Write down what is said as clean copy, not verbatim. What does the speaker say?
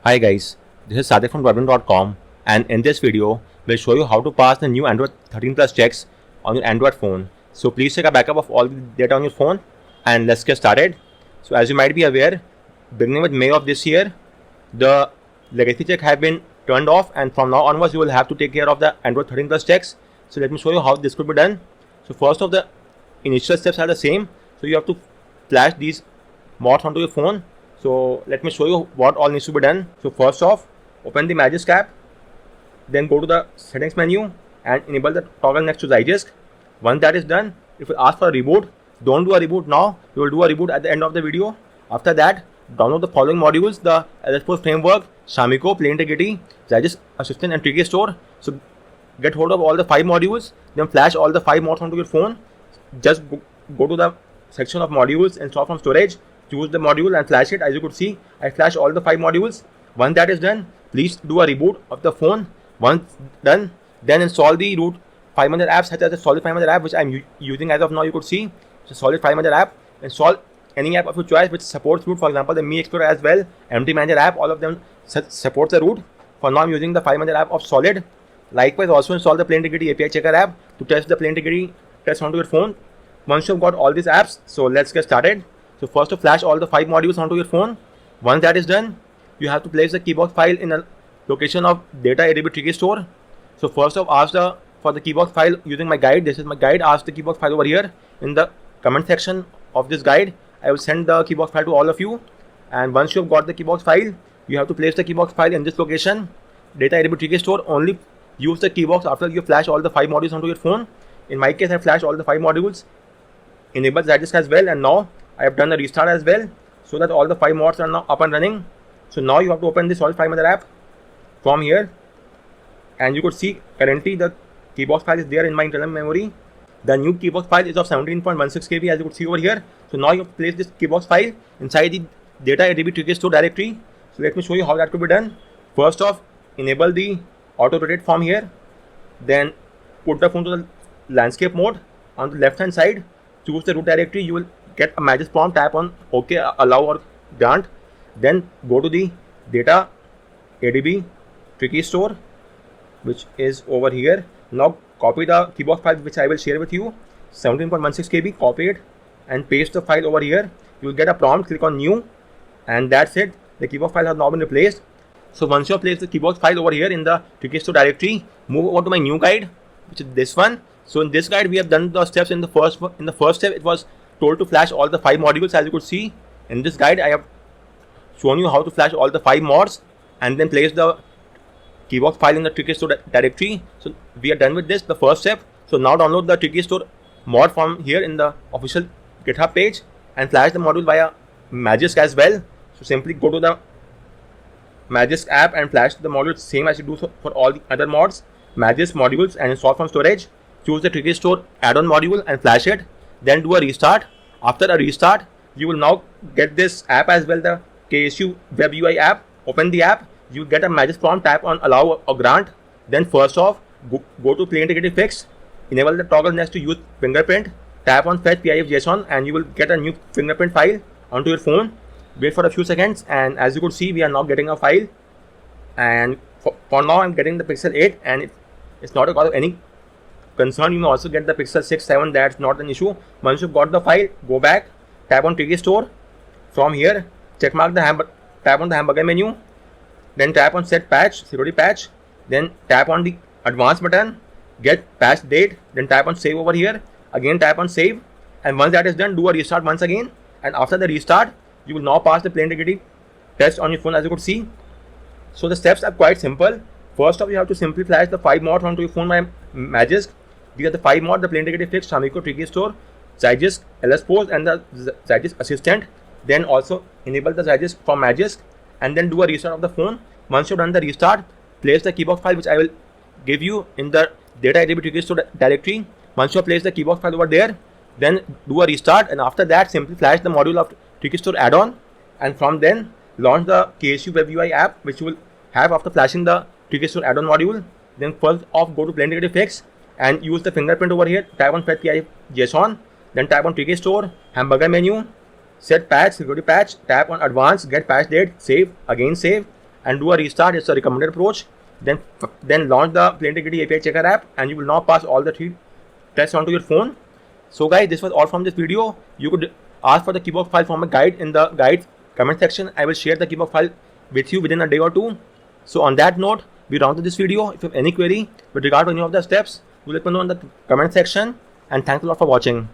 Hi guys, this is Sadik from Webin.com, and in this video, we'll show you how to pass the new Android 13 Plus checks on your Android phone. So please take a backup of all the data on your phone and let's get started. So as you might be aware, beginning with May of this year, the legacy check have been turned off, and from now onwards you will have to take care of the Android 13 Plus checks. So let me show you how this could be done. So first of the initial steps are the same. So you have to flash these mods onto your phone. So let me show you what all needs to be done. So first off, open the Magisk app, then go to the settings menu and enable the toggle next to Zygisk. Once that is done, if it asks for a reboot, don't do a reboot now. You will do a reboot at the end of the video. After that, download the following modules: the LS4 framework, Shamiko, Play Integrity, Zygisk Assistant, and Tricky Store. So get hold of all the 5 modules, then flash all the 5 mods onto your phone. Just go to the section of modules, install from storage, choose the module and flash it. As you could see, I flashed all the 5 modules. Once that is done, please do a reboot of the phone. Once done, then install the root 500 apps such as the Solid 500 app, which I'm using as of now. You could see it's a Solid 500 app. Install any app of your choice which supports root. For example, the Mi Explorer as well, MT Manager app, all of them support the root. For now, I'm using the 500 app of Solid. Likewise, also install the Play Integrity API Checker app to test the Play Integrity test onto your phone. Once you've got all these apps, so let's get started. So first to flash all the 5 modules onto your phone. Once that is done, you have to place the keybox file in a location of data ADB Tricky Store. So first off, ask for the keybox file using my guide. This is my guide. Ask the keybox file over here in the comment section of this guide. I will send the keybox file to all of you. And once you've got the keybox file, you have to place the keybox file in this location, data ADB Tricky Store. Only use the keybox after you flash all the 5 modules onto your phone. In my case, I flashed all the 5 modules. Enable Zygisk as well, and now I have done a restart as well, so that all the 5 mods are now up and running. So now you have to open the Solid 500 app from here, and you could see currently the keybox file is there in my internal memory. The new keybox file is of 17.16 KB, as you could see over here. So now you have to place this keybox file inside the data ADB Tricky Store directory. So let me show you how that could be done. First off, enable the auto rotate from here, then put the phone to the landscape mode. On the left hand side, choose the root directory. You will get a Magisk prompt. Tap on OK, allow or grant. Then go to the data ADB Tricky Store, which is over here. Now copy the keybox file which I will share with you, 17.16 KB. Copy it and paste the file over here. You will get a prompt. Click on new, and that's it. The keybox file has now been replaced. So once you have placed the keybox file over here in the Tricky Store directory, move over to my new guide, which is this one. So in this guide, we have done the steps. In the first step, it was told to flash all the 5 modules. As you could see in this guide, I have shown you how to flash all the 5 mods and then place the keybox file in the Tricky Store directory. So we are done with this, the first step. So now download the Tricky Store mod from here in the official GitHub page and flash the module via Magisk as well. So simply go to the Magisk app and flash the module, same as you do for all the other mods. Magisk modules and install from storage. Choose the Tricky Store add-on module and flash it. Then do a restart. After a restart, you will now get this app as well, the KSU Web UI app. Open the app. You get a Magisk prompt. Tap on allow or grant. Then first off, go to Play Integrity Fix. Enable the toggle next to use fingerprint. Tap on fetch PIF JSON and you will get a new fingerprint file onto your phone. Wait for a few seconds, and as you could see, we are now getting a file. And for now, I'm getting the Pixel 8, and it's not a cause of any concern. You may also get the Pixel 6, 7. That's not an issue. Once you've got the file, go back, tap on Tricky Store. From here, tap on the hamburger menu, then tap on set patch, security patch, then tap on the advanced button, get patch date, then tap on save over here. Again tap on save, and once that is done, do a restart once again. And after the restart, you will now pass the Play Integrity test on your phone, as you could see. So the steps are quite simple. First off, you have to simply flash the 5 mods onto your phone by Magisk. These are the 5 mods: the Play Integrity Fix, Shamiko, Tricky Store, Zygisk, LS4, and the Zygisk Assistant. Then also enable the Zygisk from Magisk, and then do a restart of the phone. Once you've done the restart, place the keybox file which I will give you in the data ADB Tricky Store directory. Once you have placed the keybox file over there, then do a restart, and after that, simply flash the module of Tricky Store add-on, and from then launch the KSU Web UI app, which you will have after flashing the Tricky Store add-on module. Then first off, go to Play Integrity Fix and use the fingerprint over here. Tap on fetch PIF JSON, then tap on Tricky Store, hamburger menu, set patch, security patch, tap on advanced, get patch date, save, again save, and do a restart. It's a recommended approach. Then launch the Play Integrity API Checker app, and you will now pass all the 3 tests onto your phone. So guys, this was all from this video. You could ask for the keyboard file from a guide in the guide comment section. I will share the keyboard file with you within a day or two. So on that note, we round up this video. If you have any query with regard to any of the steps, do let me know in the comment section, and thanks a lot for watching.